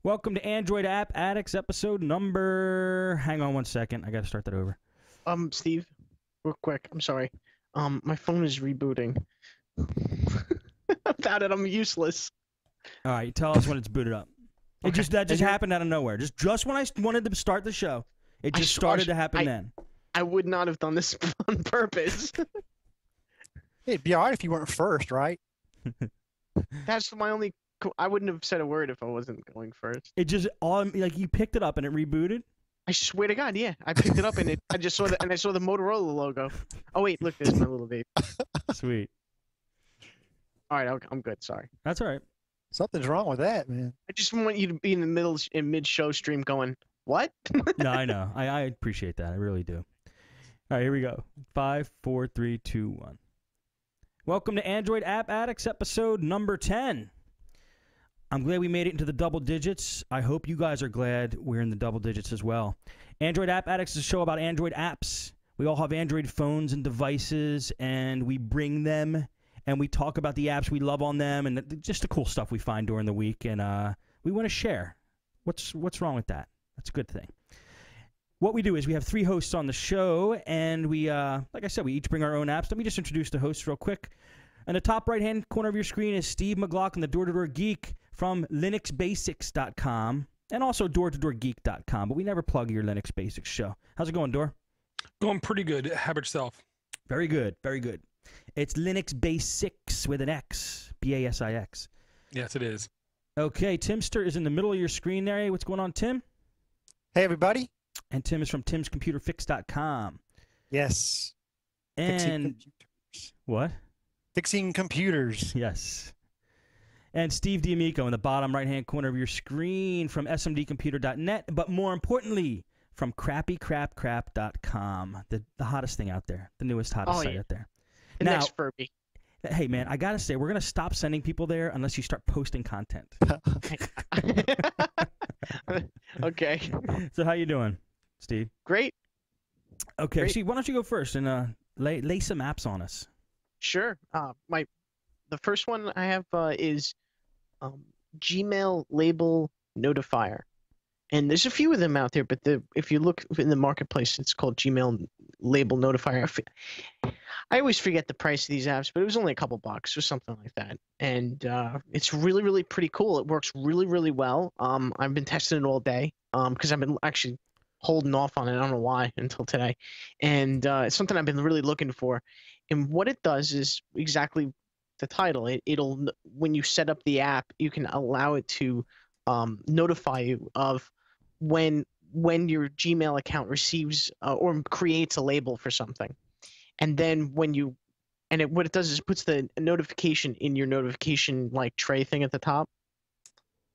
Welcome to Android App Addicts episode number... Hang on one second. I got to start that over. Steve, real quick, I'm sorry. My phone is rebooting. Without it, I'm useless. All right, tell us when it's booted up. Okay. That just happened out of nowhere. Just when I wanted to start the show, it just started to happen then. I would not have done this on purpose. It'd be all right if you weren't first, right? That's my only... I wouldn't have said a word if I wasn't going first. It just like you picked it up and it rebooted. I swear to God, yeah. I picked it up and I just saw I saw the Motorola logo. Oh wait, look, there's my little baby. Sweet. All right, I'm good. Sorry. That's all right. Something's wrong with that, man. I just want you to be in the mid-show stream going, what? No, I know. I appreciate that. I really do. All right, here we go. 5, 4, 3, 2, 1. Welcome to Android App Addicts episode number 10. I'm glad we made it into the double digits. I hope you guys are glad we're in the double digits as well. Android App Addicts is a show about Android apps. We all have Android phones and devices, and we bring them, and we talk about the apps we love on them, and just the cool stuff we find during the week, and we want to share. What's wrong with that? That's a good thing. What we do is we have 3 hosts on the show, and we, like I said, we each bring our own apps. Let me just introduce the hosts real quick. In the top right-hand corner of your screen is Steve McLaughlin, the door-to-door geek from linuxbasics.com and also doortodoorgeek.com, but we never plug your Linux Basics show. How's it going, Door? Going pretty good. How about yourself? Very good, very good. It's Linux Basics with an X, B-A-S-I-X. Yes, it is. Okay, Timster is in the middle of your screen there. Hey, what's going on, Tim? Hey, everybody. And Tim is from timscomputerfix.com. Yes. And what? Fixing computers. Yes. And Steve D'Amico in the bottom right-hand corner of your screen from smdcomputer.net, but more importantly, from crappycrapcrap.com, the hottest thing out there, the newest, hottest site out there. The next Furby. Hey, man, I got to say, we're going to stop sending people there unless you start posting content. Okay. So how you doing, Steve? Great. Okay, Great. Steve, why don't you go first and lay some apps on us? Sure. The first one I have is Gmail Label Notifier, and there's a few of them out there. But if you look in the marketplace, it's called Gmail Label Notifier. I always forget the price of these apps, but it was only a couple bucks or something like that. And it's really, really pretty cool. It works really, really well. I've been testing it all day because I've been actually holding off on it. I don't know why until today. And it's something I've been really looking for. And what it does is exactly the title. It'll when you set up the app, you can allow it to notify you of when your Gmail account receives or creates a label for something. And then what it does is it puts the notification in your notification like tray thing at the top.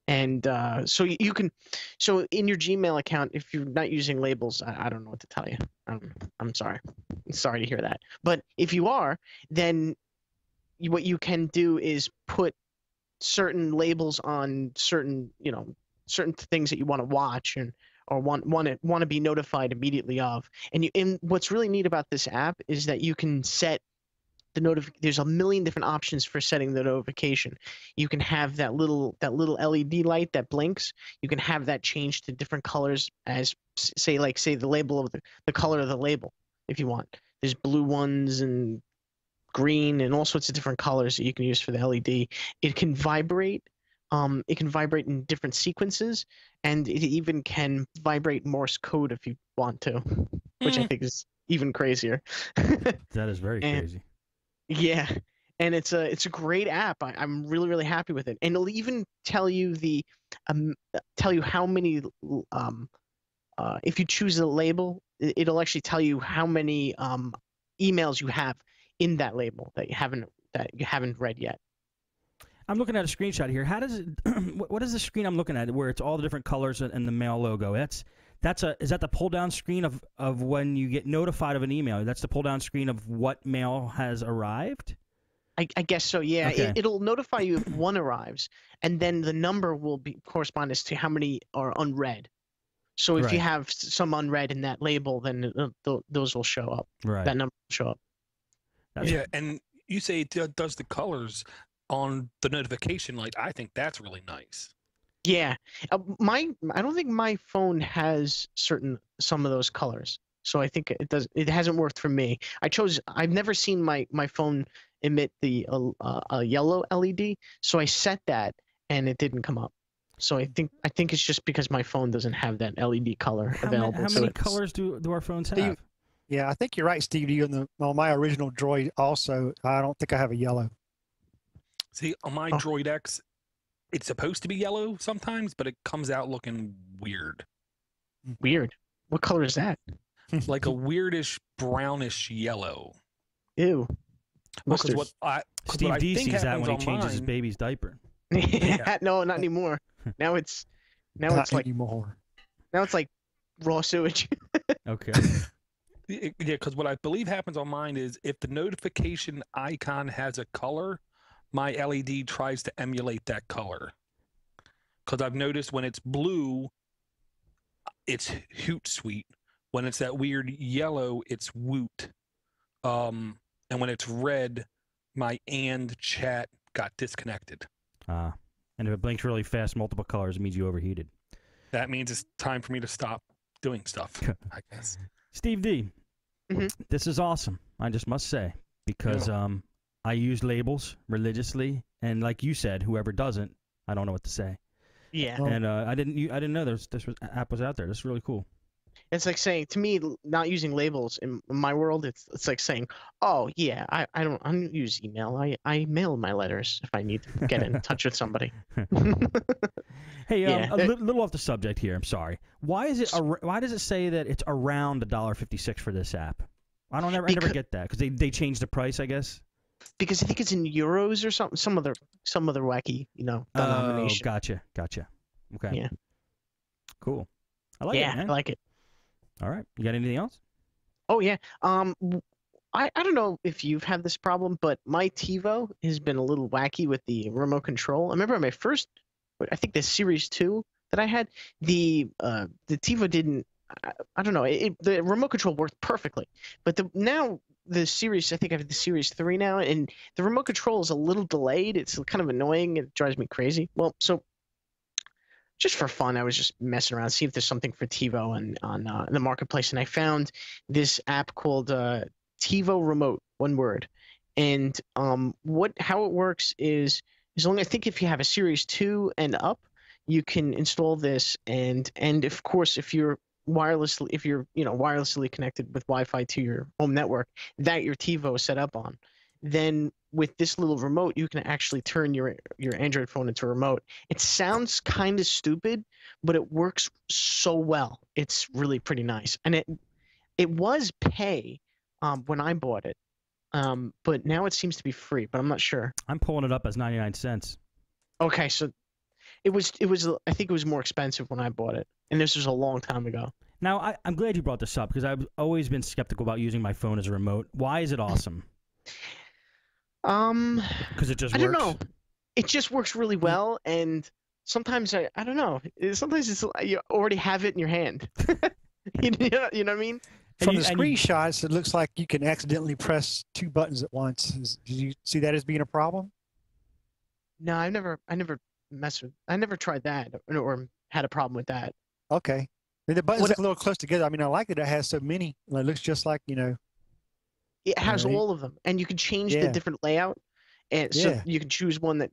And so in your Gmail account, if you're not using labels, I don't know what to tell you. I'm sorry. Sorry to hear that. But if you are, then what you can do is put certain labels on certain things that you want to watch or want to be notified immediately of. And what's really neat about this app is that you can set the there's a million different options for setting the notification. You can have that little LED light that blinks. You can have that change to different colors as say the label of the color of the label if you want. There's blue ones and green and all sorts of different colors that you can use for the LED. It can vibrate. It can vibrate in different sequences, and it even can vibrate Morse code if you want to, which I think is even crazier. That is very crazy. Yeah, and it's a great app. I'm really, really happy with it, and it'll even tell you how many if you choose a label, it'll actually tell you how many emails you have in that label that you haven't read yet. I'm looking at a screenshot here. How does it? What is the screen I'm looking at where it's all the different colors and the mail logo? Is that the pull down screen of when you get notified of an email? That's the pull down screen of what mail has arrived? I guess so, yeah. Okay. It'll notify you if one arrives, and then the number will correspond as to how many are unread. So if you have some unread in that label, then those will show up. Right. That number will show up. Yeah, and you say it does the colors on the notification light. I think that's really nice. Yeah, I don't think my phone has some of those colors, so I think it does. It hasn't worked for me. I've never seen my phone emit the yellow LED, so I set that and it didn't come up. So I think it's just because my phone doesn't have that LED color available How to many it. colors do our phones Steve, have? Yeah, I think you're right, Steve. You on my original Droid also, I don't think I have a yellow. See, on my Oh. Droid X, it's supposed to be yellow sometimes, but it comes out looking weird. Weird. What color is that? Like a weirdish brownish yellow. Ew. Because Mustard. Steve D sees that happens when he on changes his mine- baby's diaper. Yeah. No, not anymore. Now it's Not like anymore. raw sewage. Okay. Yeah, because what I believe happens on mine is if the notification icon has a color, my LED tries to emulate that color. Because I've noticed when it's blue, it's Hootsuite. When it's that weird yellow, it's Woot. And when it's red, my and chat got disconnected. And if it blinks really fast, multiple colors, it means you overheated. That means it's time for me to stop doing stuff, I guess. Steve D, Mhm. This is awesome. I just must say, because I use labels religiously, and like you said, whoever doesn't, I don't know what to say. Yeah. Oh. And I didn't know this app was out there. This is really cool. It's like saying, to me, not using labels in my world, it's like saying, oh yeah, I don't use email. I mail my letters if I need to get in touch with somebody. Hey, Yeah. little off the subject here. I'm sorry. Why does it say that it's around $1.56 for this app? I never get that because they changed the price, I guess. Because I think it's in euros or something, some other wacky, denomination. Oh, gotcha. Okay. Yeah. Cool. I like it, Yeah, man. I like it. All right. You got anything else? Oh yeah. I don't know if you've had this problem, but my TiVo has been a little wacky with the remote control. I remember my first, I think the Series 2 that I had, the TiVo didn't. I don't know. The remote control worked perfectly, but now the Series, I think I have the Series 3 now, and the remote control is a little delayed. It's kind of annoying. It drives me crazy. Well, so just for fun, I was just messing around, see if there's something for TiVo on the marketplace, and I found this app called TiVo Remote, one word. And how it works is only, I think if you have a Series 2 and up, you can install this, and of course if you're wirelessly connected with Wi-Fi to your home network that your TiVo is set up on, then with this little remote you can actually turn your Android phone into a remote. It sounds kind of stupid, but it works so well. It's really pretty nice, and it was pay when I bought it, but now it seems to be free, but I'm not sure. I'm pulling it up as 99 cents. Okay, so it was I think it was more expensive when I bought it, and this was a long time ago. Now, I'm glad you brought this up because I've always been skeptical about using my phone as a remote. Why is it awesome? Because it just works? I don't know. It just works really well, and sometimes I don't know. Sometimes it's you already have it in your hand. you know what I mean? From the screenshots, it looks like you can accidentally press 2 buttons at once. Do you see that as being a problem? No, I never tried that or had a problem with that. Okay. I mean, the buttons look a little close together. I mean, I like that it has so many. It looks just like, It has Right. all of them, and you can change the Yeah. different layout. And so Yeah. you can choose one that,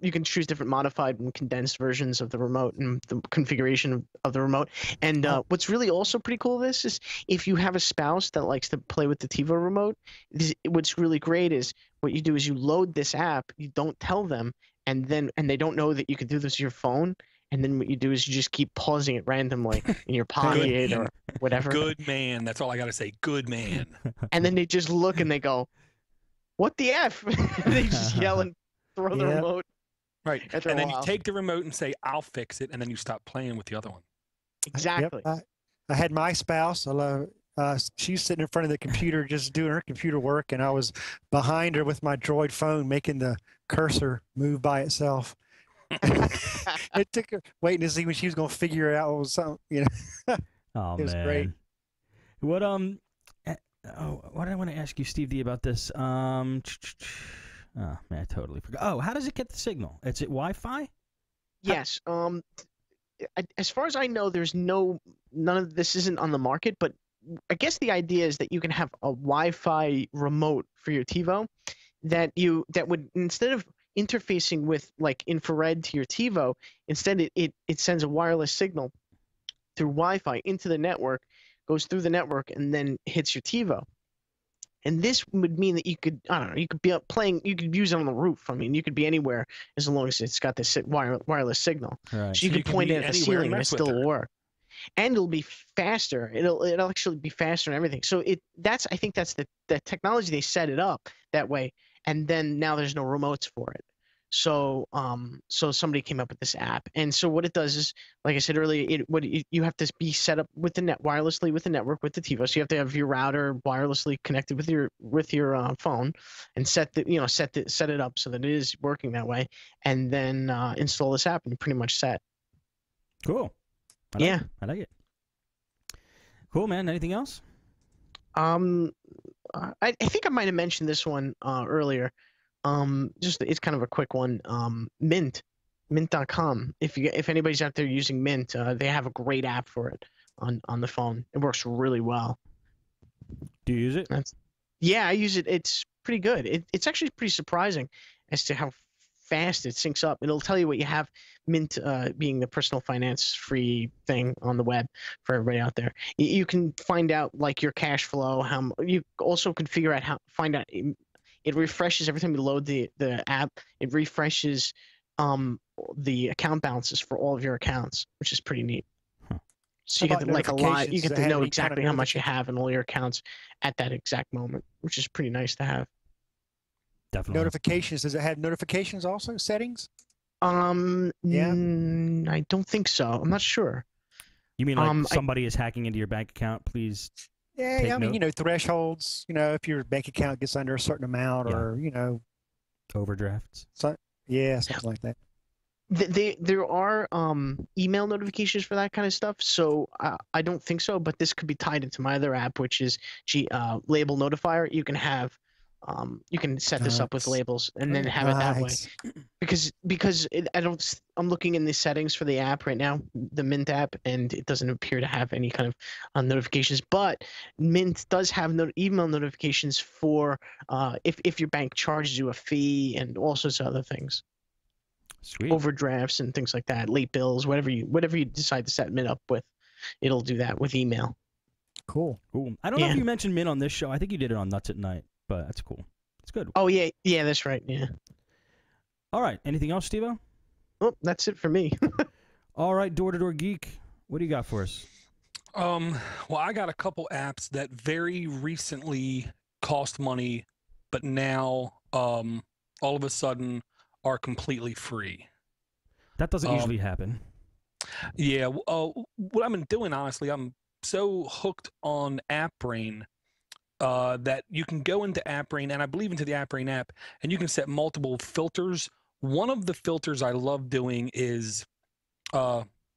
you can choose different modified and condensed versions of the remote and the configuration of the remote. And what's really also pretty cool of this is if you have a spouse that likes to play with the TiVo remote, what's really great is what you do is you load this app, you don't tell them, and they don't know that you can do this with your phone. And then what you do is you just keep pausing it randomly in your pocket or whatever. Good man. That's all I got to say. Good man. And then they just look and they go, "What the F?" They just yell and throw the remote. Right. After And a then you while. take the remote and say, I'll fix it. And then you stop playing with the other one. Exactly. Yep. I had my spouse. She's sitting in front of the computer just doing her computer work, and I was behind her with my Droid phone making the cursor move by itself. It took her waiting to see when she was going to figure it out. What was something, Oh, It was man. great. What what did I want to ask you, Steve D, about this? Oh man, I totally forgot. Oh, how does it get the signal? Is it Wi-Fi? Yes. As far as I know, there's none of this isn't on the market, but I guess the idea is that you can have a Wi-Fi remote for your TiVo that would, instead of interfacing with like infrared to your TiVo, instead it sends a wireless signal through Wi-Fi into the network, goes through the network, and then hits your TiVo. And this would mean that you could, I don't know, you could be up playing, you could use it on the roof. I mean, you could be anywhere as long as it's got this wireless signal. Right. So you So you could can point be it at the anywhere and ceiling and it mess with still it. will work. And it'll be faster. It'll actually be faster and everything. So I think that's the technology. They set it up that way, and then now there's no remotes for it. So so somebody came up with this app, and so what it does is, like I said earlier, you have to be set up with the wirelessly with the network with the TiVo. So you have to have your router wirelessly connected with your phone, and set it up so that it is working that way, and then install this app, and you're pretty much set. Cool. Yeah. I like it. Cool, man. Anything else? I think I might have mentioned this one earlier. Just it's kind of a quick one. Mint.com. If anybody's out there using Mint, they have a great app for it on the phone. It works really well. Do you use it? Yeah, I use it. It's pretty good. It's actually pretty surprising as to how fast it syncs up. It'll tell you what you have. Mint being the personal finance free thing on the web for everybody out there. You can find out like your cash flow. You also can figure out find out. It refreshes every time you load the app. It refreshes the account balances for all of your accounts, which is pretty neat. So you How get about like a lot. notifications? You get Does it to have know any kind exactly of how much you have in all your accounts at that exact moment, which is pretty nice to have. Definitely. Notifications. Does it have notifications also? Settings? Yeah. I don't think so. I'm not sure. You mean like somebody is hacking into your bank account? Please. Yeah, I mean, note. thresholds. If your bank account gets under a certain amount, or Overdrafts. something like that. There are email notifications for that kind of stuff, so I don't think so. But this could be tied into my other app, which is Label Notifier. You can have you can set this up with labels and then have it that way. Because I'm looking in the settings for the app right now, the Mint app, and it doesn't appear to have any kind of notifications. But Mint does have email notifications for if your bank charges you a fee and all sorts of other things. Sweet. Overdrafts and things like that, late bills, whatever you decide to set Mint up with, it'll do that with email. Cool. I don't know if you mentioned Mint on this show. I think you did it on Nuts at Night, but that's cool. It's good. Oh yeah, that's right. Yeah. All right. Anything else, Steve-O? Oh, that's it for me. All right, Door to Door Geek. What do you got for us? Well, I got a couple apps that very recently cost money, but now all of a sudden are completely free. That doesn't usually happen. Yeah. What I've been doing, honestly, I'm so hooked on AppBrain that you can go into AppBrain, and I believe into the AppBrain app, and you can set multiple filters. One of the filters I love doing is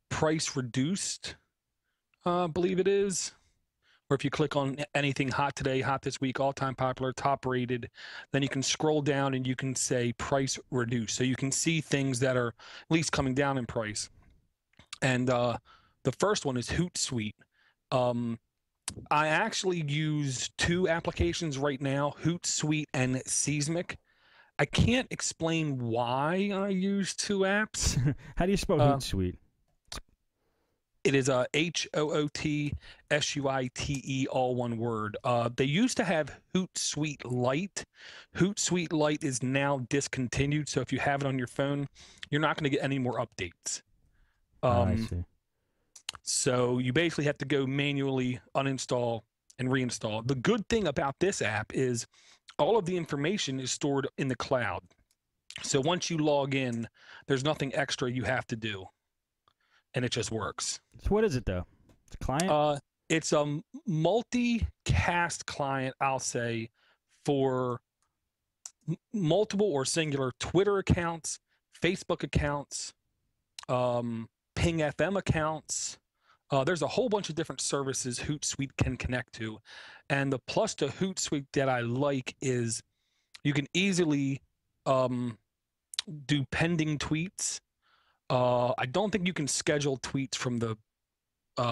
price reduced, I believe it is. Or if you click on anything hot today, hot this week, all-time popular, top rated, then you can scroll down and you can say price reduced. So you can see things that are at least coming down in price. And the first one is Hootsuite. I actually use two applications right now, Hootsuite and Seismic. I can't explain why I use two apps. How do you spell Hootsuite? It is HOOTSUITE, all one word. They used to have Hootsuite Lite. Hootsuite Lite is now discontinued, so if you have it on your phone, you're not going to get any more updates. I see. So you basically have to go manually uninstall and reinstall. The good thing about this app is all of the information is stored in the cloud. So once you log in, there's nothing extra you have to do. And it just works. So what is it, though? It's a client? It's a multicast client, I'll say, for multiple or singular Twitter accounts, Facebook accounts, Ping FM accounts. There's a whole bunch of different services Hootsuite can connect to. And the plus to Hootsuite that I like is you can easily do pending tweets. I don't think you can schedule tweets from the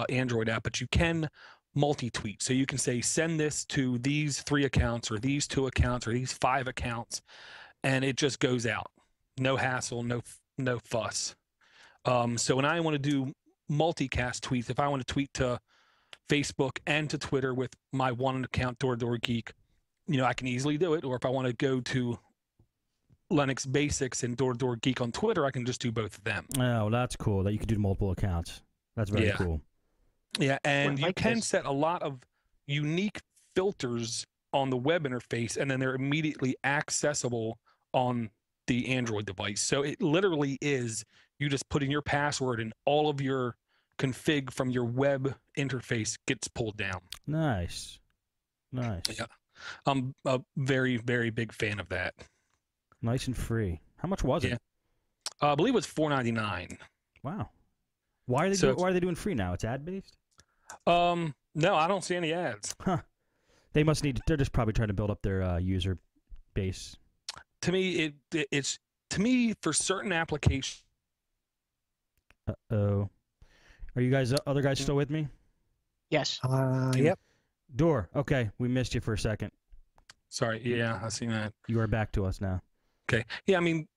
Android app, but you can multi-tweet. So you can say, send this to these 3 accounts or these 2 accounts or these 5 accounts, and it just goes out. No hassle, no fuss. So when I want to do multicast tweets, if I want to tweet to Facebook and to Twitter with my one account, Door Geek, I can easily do it. Or if I want to go to Linux Basics and Door Geek on Twitter, I can just do both of them. Oh, that's cool that you can do multiple accounts. That's very cool. Yeah, and you like can this. set a lot of unique filters on the web interface, and then they're immediately accessible on the Android device. So it literally is, you just put in your password and all of your config from your web interface gets pulled down. Nice. Yeah. I'm a very, very big fan of that. Nice and free. How much was it? I believe it was $4.99. Wow. Why are they doing free now? It's ad based? No, I don't see any ads. Huh. They must need. They're just probably trying to build up their user base. To me, it's for certain applications. Uh-oh. Are you guys, other guys, still with me? Yes. Yep. Door. Okay, we missed you for a second. Sorry. Yeah, I see that. You are back to us now. Okay. Yeah, I mean,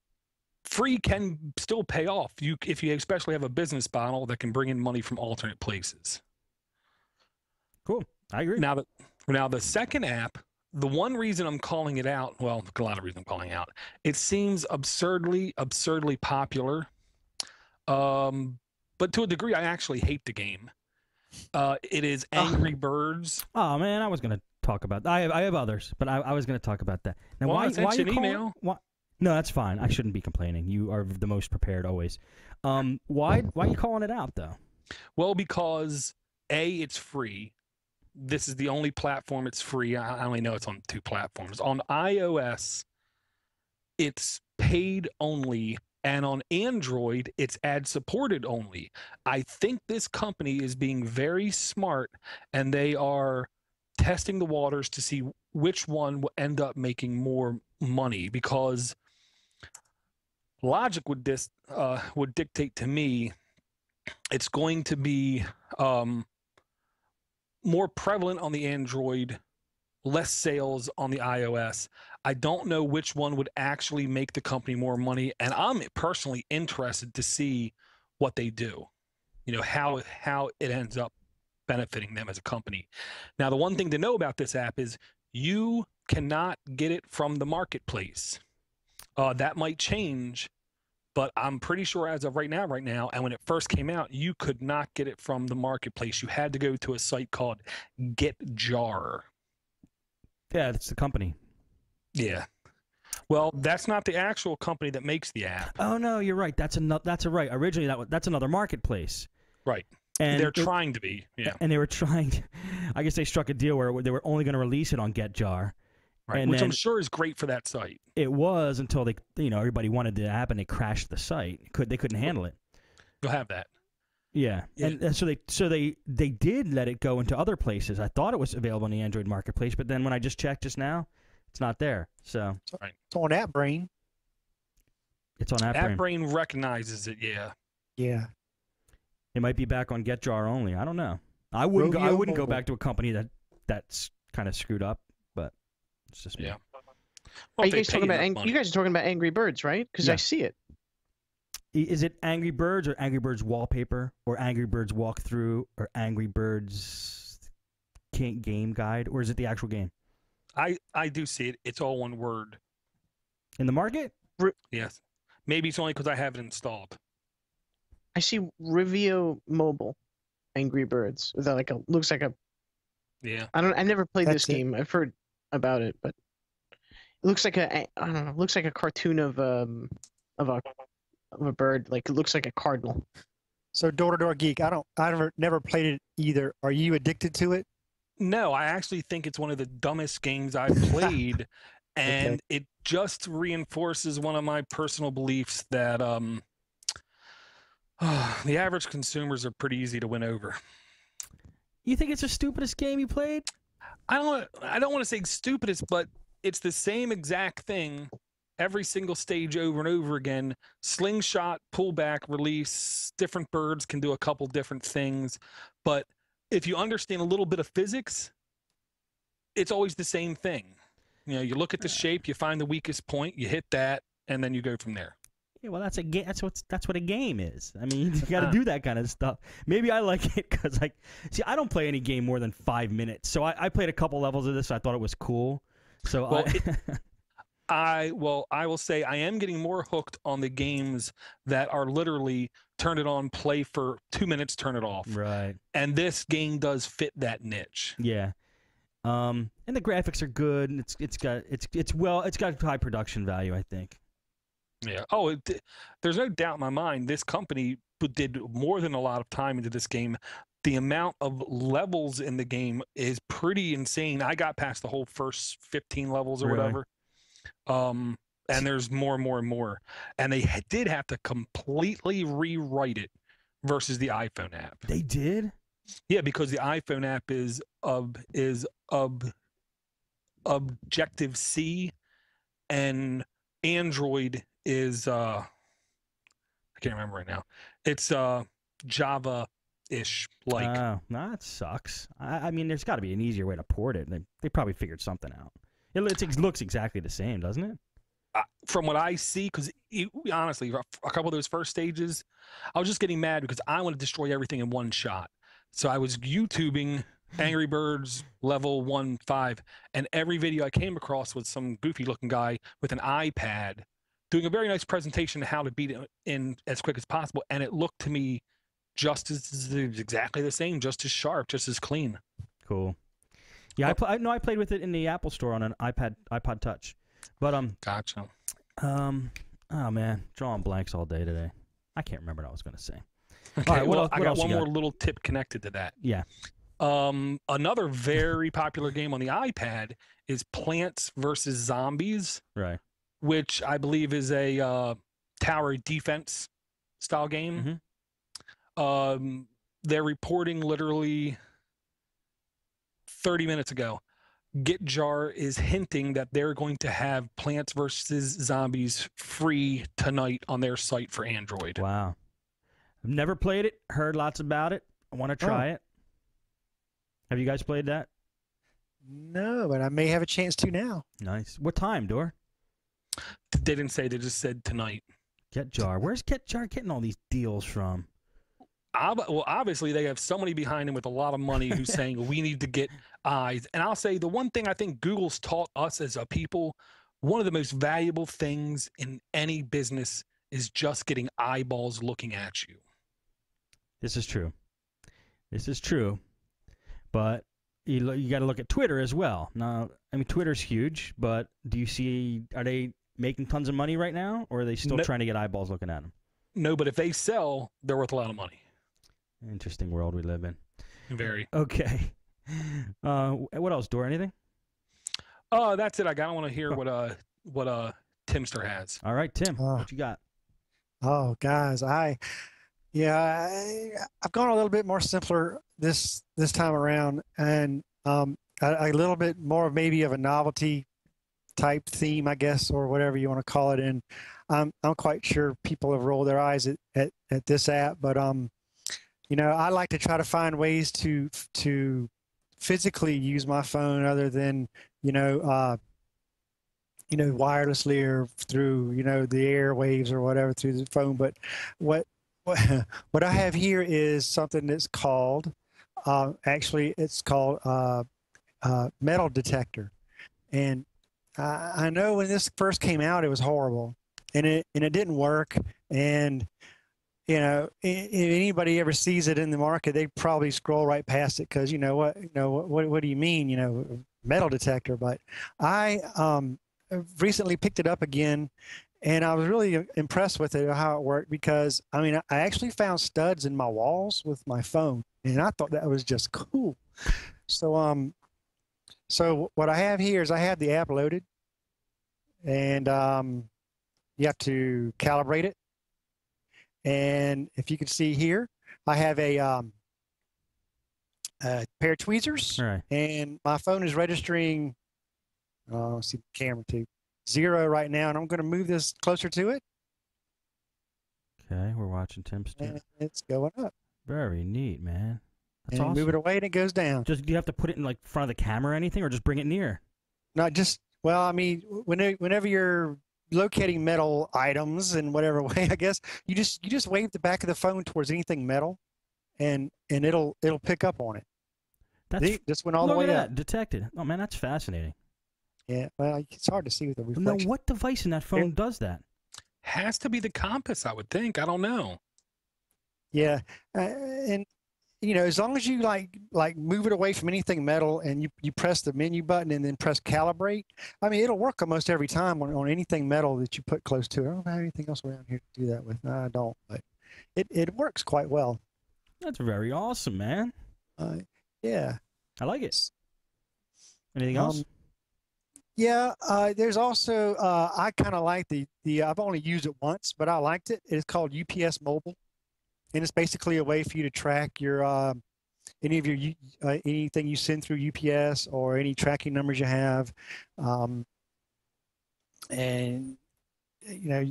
free can still pay off. If you especially have a business model that can bring in money from alternate places. Cool. I agree. Now the second app, the one reason I'm calling it out, well, a lot of reasons I'm calling it out. It seems absurdly popular. But to a degree, I actually hate the game. It is Angry Birds. Oh man, I was gonna talk about. I have others, but I was gonna talk about that. Now, Well, why I sent you an calling- email. Why? No, that's fine. I shouldn't be complaining. You are the most prepared always. Why are you calling it out though? Well, because it's free. This is the only platform it's free. I only know it's on 2 platforms. On iOS, it's paid only, and on Android, it's ad-supported only. I think this company is being very smart, and they are testing the waters to see which one will end up making more money, because logic would dictate to me it's going to be more prevalent on the Android, less sales on the iOS. I don't know which one would actually make the company more money, and I'm personally interested to see what they do. How it ends up benefiting them as a company. Now, the one thing to know about this app is you cannot get it from the marketplace. That might change, but I'm pretty sure as of right now, and when it first came out, you could not get it from the marketplace. You had to go to a site called GetJar. Yeah, that's the company. Yeah. Well, that's not the actual company that makes the app. Oh no, you're right. That's right. Originally, that's another marketplace. Right. And they're trying to be. Yeah. And they were trying. I guess they struck a deal where they were only going to release it on GetJar. Right. And which then I'm sure is great for that site. It was until they, everybody wanted the app and they crashed the site. They couldn't handle it. You'll have that. Yeah. And so they did let it go into other places. I thought it was available on the Android marketplace, but then when I just checked just now, it's not there. So It's on AppBrain. It's on AppBrain. AppBrain recognizes it. Yeah. Yeah. It might be back on GetJar only. I don't know. I wouldn't go back to a company that's kind of screwed up, but it's just me. Yeah. Are you guys talking about? You guys are talking about Angry Birds, right? Because I see it. Is it Angry Birds or Angry Birds Wallpaper or Angry Birds Walkthrough or Angry Birds Game Guide, or is it the actual game? I do see it. It's all one word. In the market? Yes. Maybe it's only because I have it installed. I see Rivio Mobile, Angry Birds. That looks like a. Yeah. I never played this game. I've heard about it, but it looks like I don't know. It looks like a cartoon of a bird. Like it looks like a cardinal. So Door Geek, I've never played it either. Are you addicted to it? No, I actually think it's one of the dumbest games I've played, and it just reinforces one of my personal beliefs that the average consumers are pretty easy to win over. You think it's the stupidest game you played? I don't want to say stupidest, but it's the same exact thing every single stage over and over again. Slingshot, pullback, release, different birds can do a couple different things. But if you understand a little bit of physics, it's always the same thing. You know, you look at the shape, you find the weakest point, you hit that, and then you go from there. Yeah, well, that's a game. That's what a game is. I mean, you got to do that kind of stuff. Maybe I like it because, like, see, I don't play any game more than 5 minutes. So I played a couple levels of this. So I thought it was cool. So well, I will say I am getting more hooked on the games that are literally turn it on, play for 2 minutes, turn it off. Right. And this game does fit that niche. Yeah. And the graphics are good. And it's got high production value, I think. Yeah. Oh, there's no doubt in my mind this company did more than a lot of time into this game. The amount of levels in the game is pretty insane. I got past the whole first 15 levels or whatever. And there's more and more and more. And they did have to completely rewrite it versus the iPhone app. They did? Yeah, because the iPhone app is Objective-C, and Android is I can't remember right now. It's Java-ish like. Oh, no, that sucks. I mean, there's got to be an easier way to port it. They probably figured something out. It looks exactly the same, doesn't it? From what I see, because honestly, a couple of those first stages, I was just getting mad because I want to destroy everything in one shot. So I was YouTubing Angry Birds level 1.5, and every video I came across was some goofy-looking guy with an iPad doing a very nice presentation of how to beat it in as quick as possible, and it looked to me just as exactly the same, just as sharp, just as clean. Cool. Yeah, I played with it in the Apple Store on an iPod Touch, but Gotcha. Oh man, drawing blanks all day today. I can't remember what I was going to say. Okay, all right, well, I got one more little tip connected to that. Yeah. Another very popular game on the iPad is Plants vs. Zombies, Right. which I believe is a tower defense style game. Mm-hmm. They're reporting literally 30 minutes ago. GitJar is hinting that they're going to have Plants vs. Zombies free tonight on their site for Android. Wow. I've never played it. Heard lots about it. I want to try it. Have you guys played that? No, but I may have a chance to now. Nice. What time, Dor? They didn't say. They just said tonight. GitJar. Where's GitJar getting all these deals from? Well, obviously they have somebody behind them with a lot of money who's saying we need to get eyes. And I'll say the one thing I think Google's taught us as a people, one of the most valuable things in any business is just getting eyeballs looking at you. This is true. This is true. But you got to look at Twitter as well. Now, I mean, Twitter's huge, but are they making tons of money right now, or are they still trying to get eyeballs looking at them? No, but if they sell, they're worth a lot of money. Interesting world we live in. Very. Okay. What else, Dor? Anything? That's it. I want to hear what Timster has. All right, Tim. What you got? Oh, guys, I've gone a little bit more simpler this time around, and a little bit more maybe of a novelty type theme, I guess, or whatever you want to call it. And I'm quite sure people have rolled their eyes at this app, but I like to try to find ways to physically use my phone other than wirelessly or through the airwaves or whatever through the phone. But what I have here is something that's called it's called metal detector. And I know when this first came out, it was horrible, and it didn't work. And if anybody ever sees it in the market, they probably scroll right past it because what do you mean, metal detector? But I recently picked it up again, and I was really impressed with it, how it worked, because I actually found studs in my walls with my phone, and I thought that was just cool. So what I have here is I have the app loaded, and you have to calibrate it. And if you can see here, I have a pair of tweezers, All right. and my phone is registering. Let's see the camera too. 0 right now, and I'm going to move this closer to it. Okay, we're watching Tim's. And it's going up. Very neat, man. That's and awesome. move it away, and it goes down. Just do you have to put it in like front of the camera or anything, or just bring it near? Not just well, I mean, whenever you're locating metal items in whatever way, I guess you just wave the back of the phone towards anything metal, and it'll pick up on it. That's just went all the look way at up. that, detected. Oh man, that's fascinating. Yeah, well, it's hard to see with the Now, reflection. what device in that phone does that? Has to be the compass, I would think. I don't know. Yeah, and as long as you like move it away from anything metal, and you press the menu button and then press calibrate. I mean, it'll work almost every time on anything metal that you put close to it. I don't have anything else around here to do that with. No, I don't, but it works quite well. That's very awesome, man. Yeah, I like it. Anything else? Yeah, there's also I kind of like the I've only used it once, but I liked it. It's called UPS Mobile, and it's basically a way for you to track your any of your anything you send through UPS or any tracking numbers you have, and you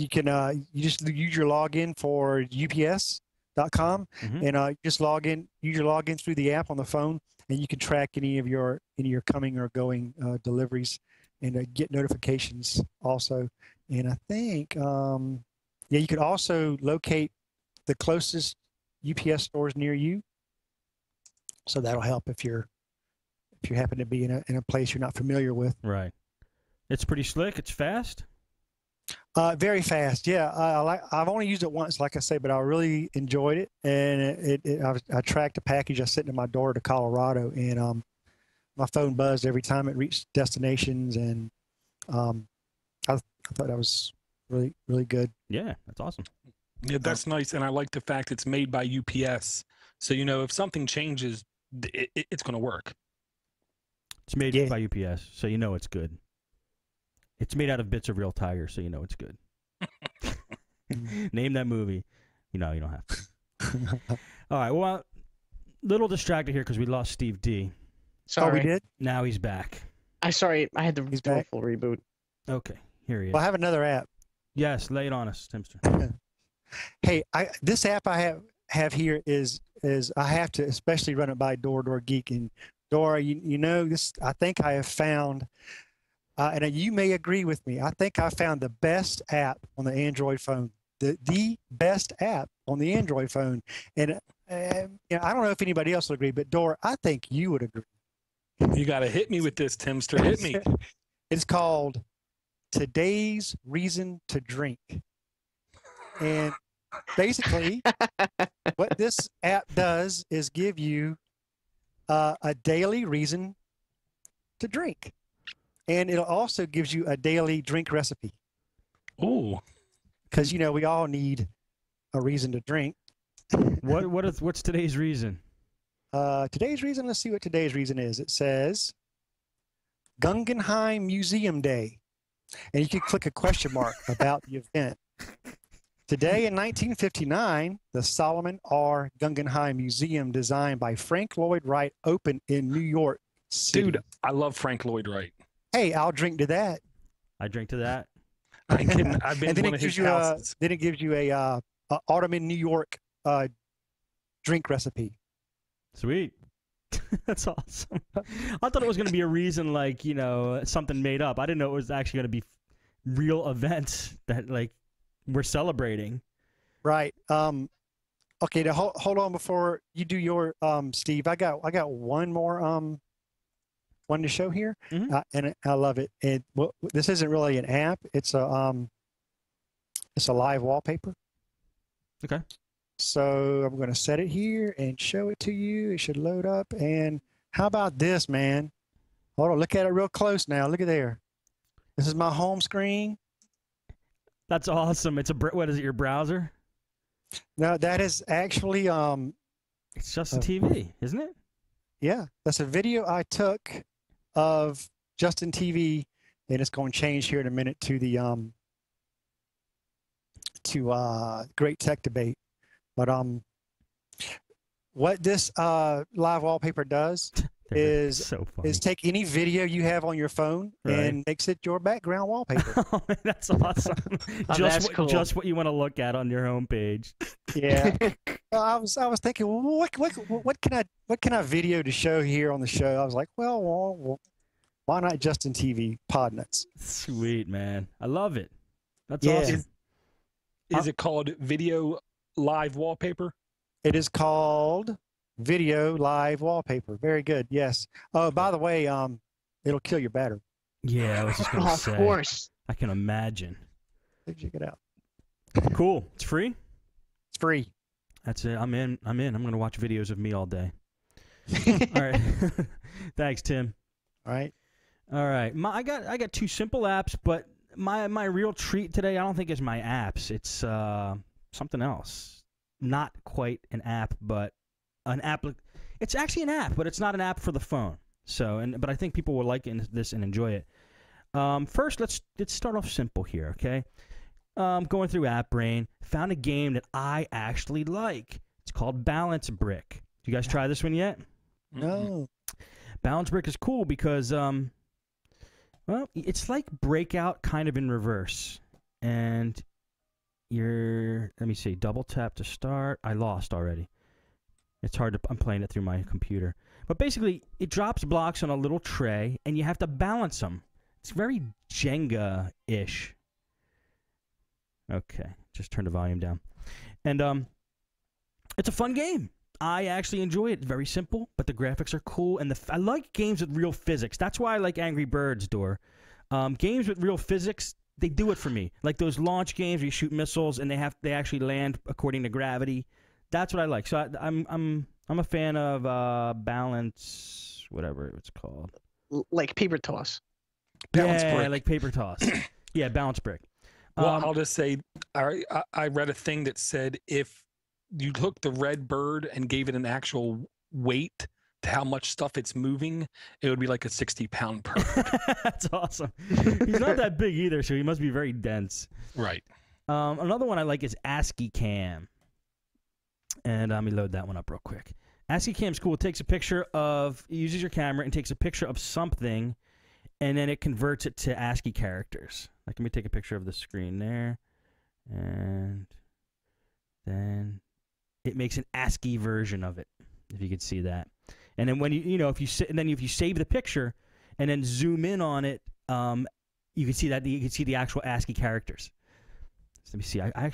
can you just use your login for UPS.com, and just use your login through the app on the phone. And you can track any of your coming or going deliveries, and get notifications also. And I think, you could also locate the closest UPS stores near you. So that'll help if you happen to be in a place you're not familiar with. Right. It's pretty slick. It's fast. Very fast, yeah. I've only used it once, like I say, but I really enjoyed it. And I tracked a package I sent to my door to Colorado, and my phone buzzed every time it reached destinations, and I thought that was really, really good. Yeah, that's awesome. Yeah, that's nice, and I like the fact it's made by UPS. So if something changes, it's going to work. It's made by UPS, so it's good. It's made out of bits of real tiger, so it's good. Name that movie. You don't have to. All right, well, little distracted here because we lost Steve D. Sorry. Oh, we did? Now he's back. I had to do a full reboot. Okay, here he is. Well, I have another app. Yes, lay it on us, Timster. Hey, this app I have here is I have to especially run it by Door Geek. And Dora, this, I think I have found, and you may agree with me, I think I found the best app on the Android phone, the best app on the Android phone. And I don't know if anybody else would agree, but Dora, I think you would agree. You got to hit me with this, Timster. Hit me. It's called Today's Reason to Drink. And basically, what this app does is give you a daily reason to drink. And it also gives you a daily drink recipe. Ooh. Because, we all need a reason to drink. What's today's reason? Today's reason, let's see what today's reason is. It says Guggenheim Museum Day. And you can click a question mark about the event. Today in 1959, the Solomon R. Guggenheim Museum, designed by Frank Lloyd Wright, opened in New York City. Dude, I love Frank Lloyd Wright. Hey, I'll drink to that. I drink to that. I've been to one of his houses. Then it gives you a Autumn in New York drink recipe. Sweet. That's awesome. I thought it was going to be a reason like, something made up. I didn't know it was actually going to be real events that we're celebrating. Right. Okay, now hold on before you do your Steve. I got one more one to show here. And I love it. And this isn't really an app. It's a live wallpaper. Okay. So I'm going to set it here and show it to you. It should load up. And how about this, man? Hold on, look at it real close now. Look at there. This is my home screen. That's awesome. What is it, your browser? No, that is actually it's Justin TV, isn't it? Yeah, that's a video I took of Justin TV, and it's going to change here in a minute to the Great Tech Debate. But what this live wallpaper does is so funny. take any video you have on your phone and makes it your background wallpaper. Oh, man, that's awesome. That's cool. Just what you want to look at on your homepage. Yeah. I was thinking, well, what can I video to show here on the show? I was like, well why not Justin TV podnutz? Sweet, man. I love it. That's Yeah. awesome. Is it called Video Live Wallpaper? It is called Video Live Wallpaper. Very good. Yes. Oh, by the way, it'll kill your battery. Yeah, I was just gonna say. Of course. I can imagine. Check it out. Cool. It's free. It's free. That's it. I'm in. I'm gonna watch videos of me all day. All right. Thanks, Tim. All right. All right. I got two simple apps, but my real treat today, I don't think is my apps. It's something else. Not quite an app, but an app. It's actually an app, but it's not an app for the phone. But I think people will like this and enjoy it. First, let's start off simple here, okay? Going through App Brain, found a game that I actually like. It's called Balance Brick. You guys try this one yet? No. Balance Brick is cool because well, it's like Breakout kind of in reverse. And let me see, double tap to start. I lost already. It's hard to, I'm playing it through my computer. But basically, it drops blocks on a little tray, and you have to balance them. It's very Jenga-ish. Okay, just turn the volume down. And it's a fun game. I actually enjoy it. It's very simple, but the graphics are cool, and I like games with real physics. That's why I like Angry Birds, Door. Games with real physics, they do it for me. Like those launch games where you shoot missiles and they actually land according to gravity. That's what I like. So I'm a fan of Balance, whatever it's called. Like paper toss. Balance yeah, Brick. like paper toss. Yeah, Balance Brick. Well, I'll just say, I read a thing that said if you took the red bird and gave it an actual weight to how much stuff it's moving, it would be like a 60-pound bird. That's awesome. He's not that big either, so he must be very dense. Right. Another one I like is ASCII Cam. And let me load that one up real quick. ASCII Cam's cool. It takes a picture of, it uses your camera and takes a picture of something, and then it converts it to ASCII characters. Like, let me take a picture of the screen there, and then it makes an ASCII version of it, if you could see that. And then when if you save the picture and then zoom in on it, you can see the actual ASCII characters. So let me see. I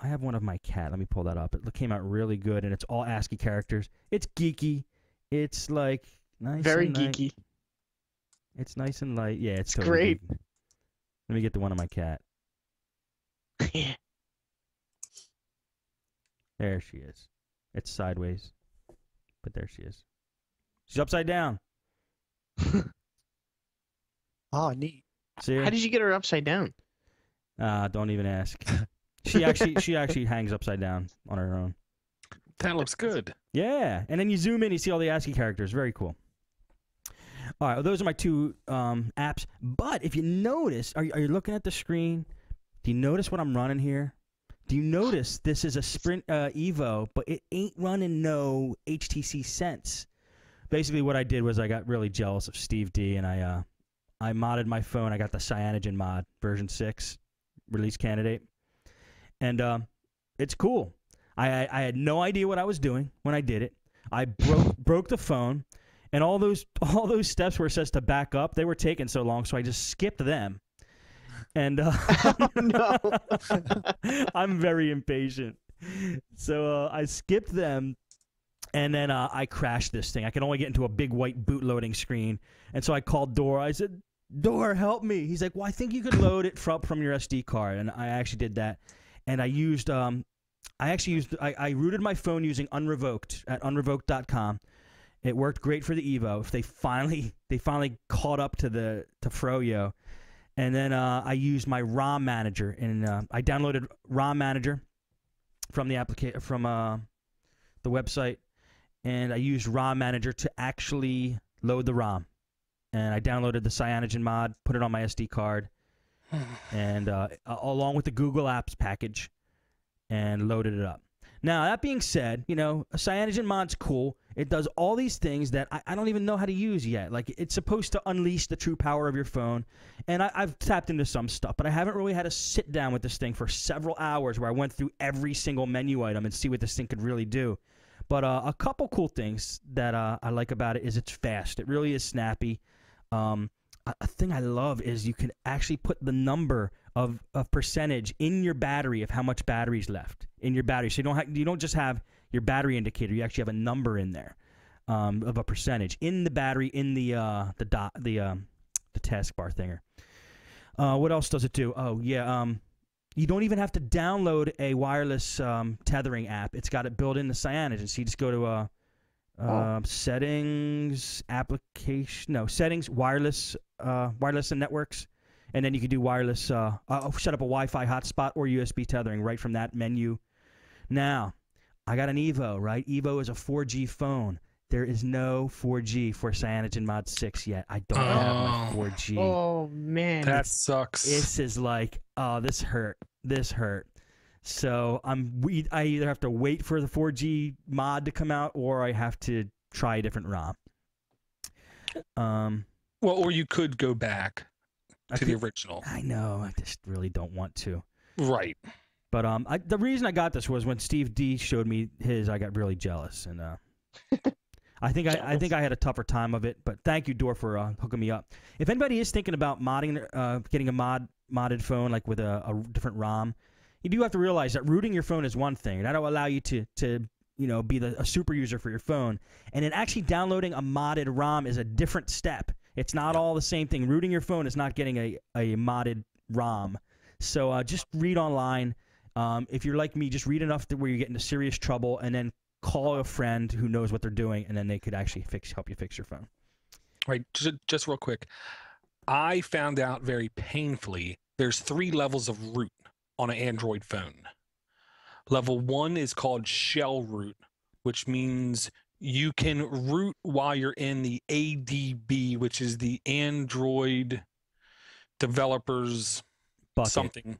have one of my cat. Let me pull that up. It came out really good, and it's all ASCII characters. It's geeky. It's like nice. Very and geeky. It's nice and light. Yeah, it's totally great. geeky. Let me get the one of my cat. Yeah. There she is. It's sideways, but there she is. She's upside down. Oh, neat. See her? How did you get her upside down? Don't even ask. She actually hangs upside down on her own. That looks good. Yeah, and then you zoom in, you see all the ASCII characters. Very cool. All right, well, those are my two apps. But if you notice, are you looking at the screen? Do you notice what I'm running here? Do you notice this is a Sprint Evo, but it ain't running no HTC Sense? Basically, what I did was I got really jealous of Steve D, and I modded my phone. I got the Cyanogen mod, version 6, release candidate. And it's cool. I had no idea what I was doing when I did it. I broke the phone, and all those steps where it says to back up, they were taking so long, so I just skipped them. And Oh, no. I'm very impatient. So I skipped them, and then I crashed this thing. I could only get into a big white boot loading screen. And so I called Dor. I said, Dor, help me. He's like, well, I think you could load it from your SD card. And I actually did that. And I rooted my phone using Unrevoked at unrevoked.com. It worked great for the Evo. They finally caught up to Froyo. And then I used my ROM manager, and I downloaded ROM manager from the the website, and I used ROM manager to actually load the ROM. And I downloaded the Cyanogen mod, put it on my SD card, and along with the Google Apps package, and loaded it up. Now, that being said, a CyanogenMod's cool. It does all these things that I don't even know how to use yet. Like, it's supposed to unleash the true power of your phone. And I've tapped into some stuff, but I haven't really had to sit down with this thing for several hours where I went through every single menu item and see what this thing could really do. But a couple cool things that I like about it is it's fast. It really is snappy. A thing I love is you can actually put the number of percentage in your battery of how much battery's left in your battery. So you don't just have your battery indicator. You actually have a number in there of a percentage in the battery in the taskbar thinger. What else does it do? Oh yeah, you don't even have to download a wireless tethering app. It's got it built into Cyanogen. So you just go to settings, settings, wireless and networks, and then you can do wireless. Set up a Wi-Fi hotspot or USB tethering right from that menu. Now, I got an Evo. Right, Evo is a 4G phone. There is no 4G for CyanogenMod 6 yet. I don't have my 4G. Oh man, that sucks. This is like, this hurt. This hurt. So I either have to wait for the 4G mod to come out, or I have to try a different ROM. Well, or you could go back to the original. I know. I just really don't want to. Right. But the reason I got this was when Steve D showed me his, I got really jealous, and I think I had a tougher time of it. But thank you, Dor, for hooking me up. If anybody is thinking about getting a modded phone like with a different ROM, you do have to realize that rooting your phone is one thing. That'll allow you to be a super user for your phone. And then actually downloading a modded ROM is a different step. It's not all the same thing. Rooting your phone is not getting a modded ROM. So just read online. If you're like me, just read enough to where you get into serious trouble, and then call a friend who knows what they're doing, and then they could actually help you fix your phone. Right. Just real quick. I found out very painfully there's 3 levels of root on an Android phone. Level 1 is called shell root, which means you can root while you're in the ADB, which is the Android developers Bucket. something.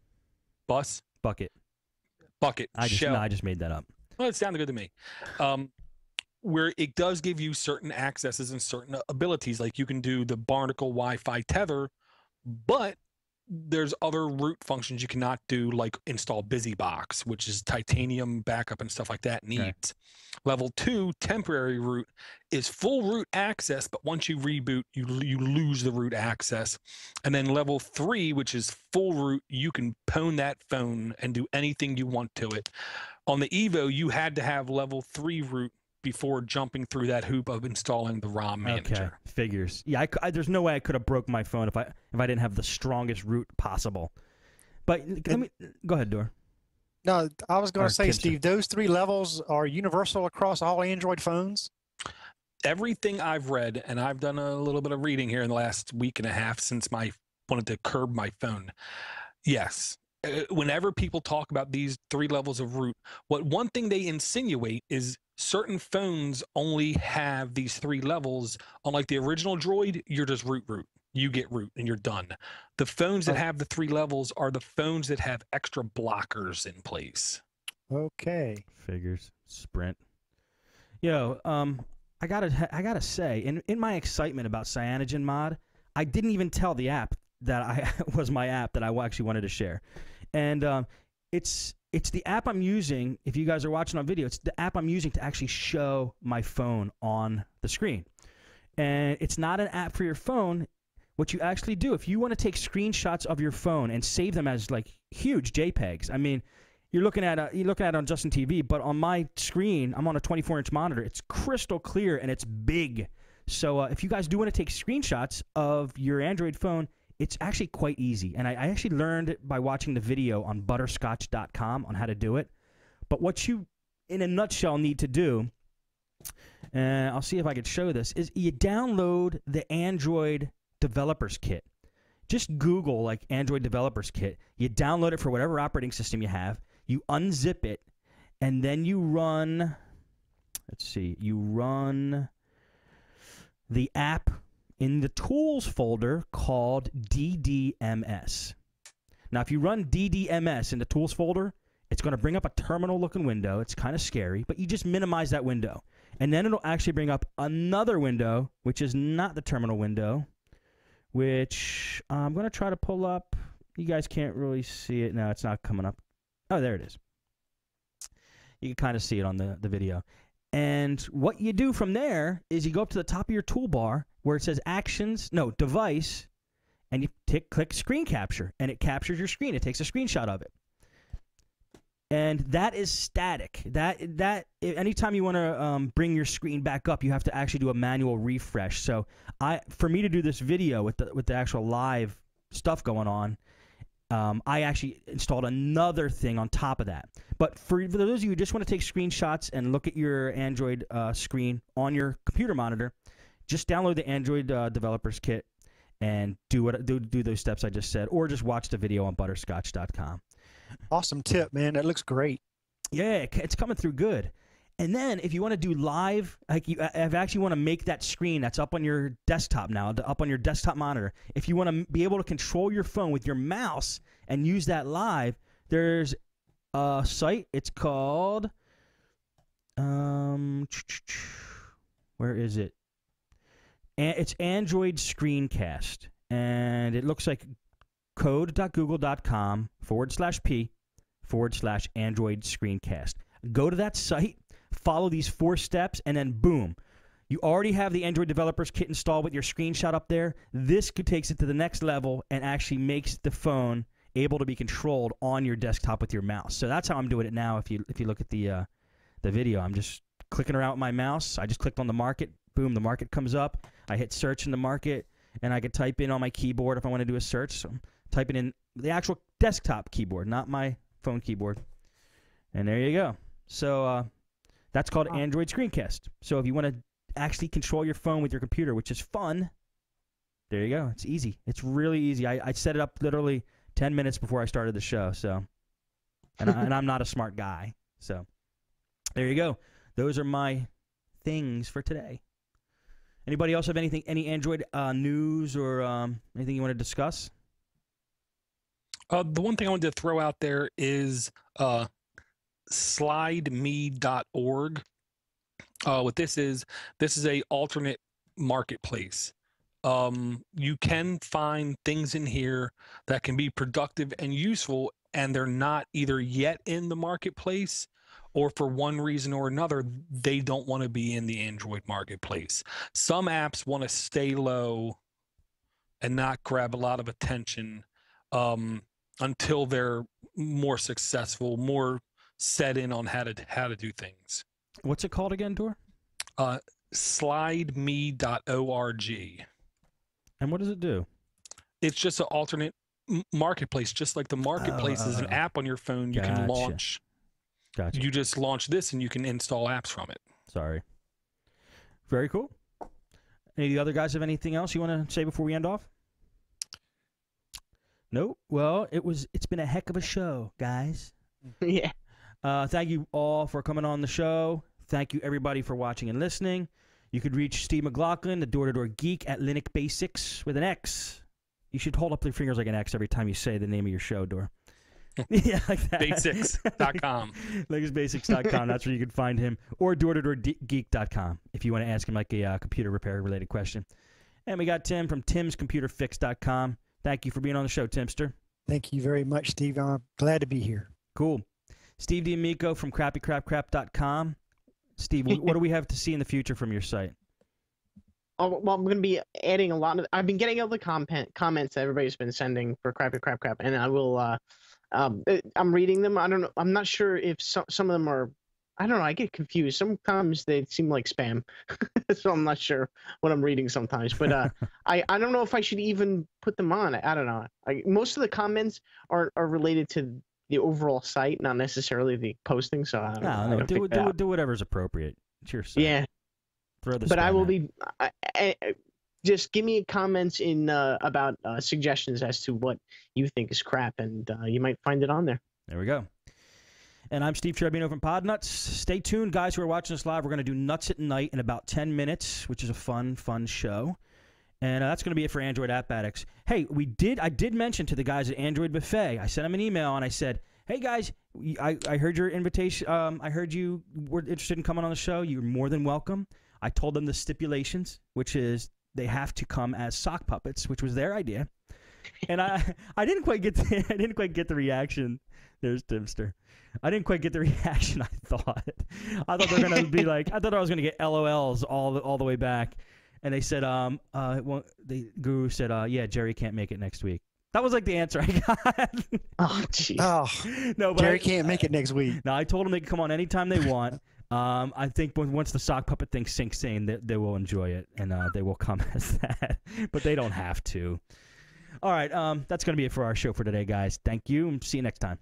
Bucket. I just made that up. Well, it sounded good to me. Where it does give you certain accesses and certain abilities, like you can do the Barnacle Wi-Fi tether, but there's other root functions you cannot do, like install BusyBox, which is titanium backup and stuff like that needs. Okay. Level 2, temporary root, is full root access, but once you reboot, you lose the root access. And then level 3, which is full root, you can pwn that phone and do anything you want to it. On the Evo, you had to have level 3 root before jumping through that hoop of installing the ROM manager. Okay, figures. Yeah, there's no way I could have broke my phone if I didn't have the strongest root possible. But go ahead, Dor. No, I was going to say, Kim, Steve, those 3 levels are universal across all Android phones? Everything I've read, and I've done a little bit of reading here in the last week and a half since I wanted to curb my phone. Yes. Whenever people talk about these 3 levels of root, one thing they insinuate is certain phones only have these 3 levels. Unlike the original Droid, you're just root. You get root and you're done. The phones that have the 3 levels are the phones that have extra blockers in place. Okay. Figures. Sprint. Yo, I gotta say, in my excitement about CyanogenMod, I didn't even tell the app that was my app that I actually wanted to share. And it's the app I'm using. If you guys are watching on video, it's the app I'm using to actually show my phone on the screen. And it's not an app for your phone. What you actually do, if you want to take screenshots of your phone and save them as like huge JPEGs, I mean, you're looking at it on Justin TV, but on my screen, I'm on a 24-inch monitor. It's crystal clear and it's big. So if you guys do want to take screenshots of your Android phone, it's actually quite easy. And I actually learned it by watching the video on butterscotch.com on how to do it. But what you, in a nutshell, need to do, and I'll see if I could show this, is you download the Android Developers Kit. Just Google like Android Developers Kit. You download it for whatever operating system you have. You unzip it, and then you run, you run the app in the tools folder called DDMS. Now, if you run DDMS in the tools folder, It's going to bring up a terminal-looking window. It's kind of scary, but you just minimize that window. And then it'll actually bring up another window, which is not the terminal window, which I'm going to try to pull up. You guys can't really see it. No, it's not coming up. Oh, there it is. You can kind of see it on the video. And what you do from there is you go up to the top of your toolbar where it says Device, and you click Screen Capture, and it captures your screen. It takes a screenshot of it. And that is static. Anytime you want to bring your screen back up, you have to actually do a manual refresh. So for me to do this video with the actual live stuff going on, I actually installed another thing on top of that. But for those of you who just want to take screenshots and look at your Android screen on your computer monitor, just download the Android Developers Kit and do those steps I just said, or just watch the video on butterscotch.com. Awesome tip, man. That looks great. Yeah, it's coming through good. And then if you want to do live, like if you actually want to make that screen that's up on your desktop now, up on your desktop monitor, if you want to be able to control your phone with your mouse and use that live, there's a site. It's called, where is it? It's Android Screencast. And it looks like code.google.com/p/Android Screencast. Go to that site, follow these 4 steps, and then boom. You already have the Android Developers Kit installed with your screenshot up there. This takes it to the next level and actually makes the phone able to be controlled on your desktop with your mouse. So that's how I'm doing it now. If you look at the video, I'm just clicking around with my mouse. I just clicked on the market. Boom, the market comes up. I hit search in the market, and I could type in on my keyboard if I want to do a search. So I'm typing in the actual desktop keyboard, not my phone keyboard. And there you go. So that's called Android Screencast. So if you want to actually control your phone with your computer, which is fun, there you go. It's easy. It's really easy. I set it up literally 10 minutes before I started the show. So, and I'm not a smart guy. So there you go. Those are my things for today. Anybody else have any Android news or anything you want to discuss? The one thing I wanted to throw out there is slideme.org. What this is a alternate marketplace. You can find things in here that can be productive and useful, and they're not either yet in the marketplace, or for one reason or another, they don't want to be in the Android marketplace. Some apps want to stay low and not grab a lot of attention until they're more successful, more set in on how to do things. What's it called again, Dor? Slideme.org. And what does it do? It's just an alternate marketplace, just like the marketplace is an app on your phone you can launch. Gotcha. You just launch this and you can install apps from it. Sorry. Very cool. Any of the other guys have anything else you want to say before we end off? Nope. Well, it's been a heck of a show, guys. Yeah. Thank you all for coming on the show. Thank you, everybody, for watching and listening. You could reach Steve McLaughlin, the door-to-door geek, at Linux Basics with an X. You should hold up your fingers like an X every time you say the name of your show, Dor. Yeah, like that. Basics.com. LinuxBasics.com. That's where you can find him. Or door-to-doorgeek.com if you want to ask him like a computer repair-related question. And we got Tim from timscomputerfix.com. Thank you for being on the show, Timster. Thank you very much, Steve. I'm glad to be here. Cool. Steve D'Amico from crappycrapcrap.com. Steve, what do we have to see in the future from your site? Oh, well, I'm going to be adding a lot of. I've been getting all the comments that everybody's been sending for Crappy Crap Crap, and I will. I'm reading them. I don't know. I'm not sure if some of them are. I don't know. I get confused. Sometimes they seem like spam, so I'm not sure what I'm reading sometimes. But I don't know if I should even put them on. I don't know. Most of the comments are related to the overall site, not necessarily the posting. So I don't know. Do whatever's appropriate. It's your site. Yeah. But I will be. Just give me comments in about suggestions as to what you think is crap, and you might find it on there. There we go. And I'm Steve Cherubino from Podnutz. Stay tuned, guys who are watching us live. We're going to do Nuts at Night in about 10 minutes, which is a fun show. And that's going to be it for Android App Addicts. Hey, I did mention to the guys at Android Buffet, I sent them an email and I said, hey guys, I heard your invitation. I heard you were interested in coming on the show. You're more than welcome. I told them the stipulations, which is they have to come as sock puppets, which was their idea. And I didn't quite get the reaction. There's Timster. I didn't quite get the reaction I thought. I thought they were gonna be like, I thought I was gonna get LOLs all the way back. And they said, the guru said, yeah, Jerry can't make it next week. That was like the answer I got. Oh, jeez. Oh, No, but Jerry can't make it next week. No, I told them they can come on anytime they want. I think once the sock puppet thing sinks in, they will enjoy it, and they will come as that. But they don't have to. All right, that's going to be it for our show for today, guys. Thank you, and see you next time.